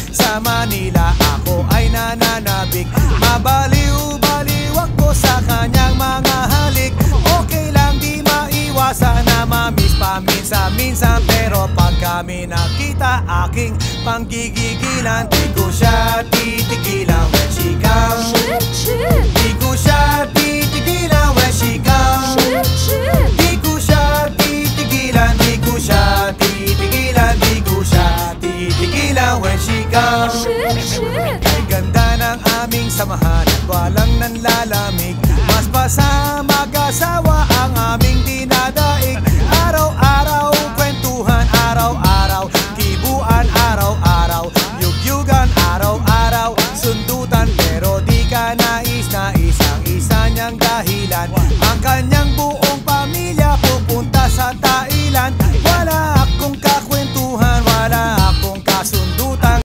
Sa Manila ako ay nananabik. Mabaliw-baliw ako sa kanyang mga halik. Okay lang di maiwasan na mamiss paminsan-minsan, pero pag kami nakita aking panggigigilan, di ko siya titigilan when she comes. Di ko siya titigilan when she comes. Di ko siya titigilan, di ko siya titigilan, di ko siya titigilan when she comes. Ay ganda ng aming samahan at walang nanlalamig. Mas pa sa mag-asawa ang aming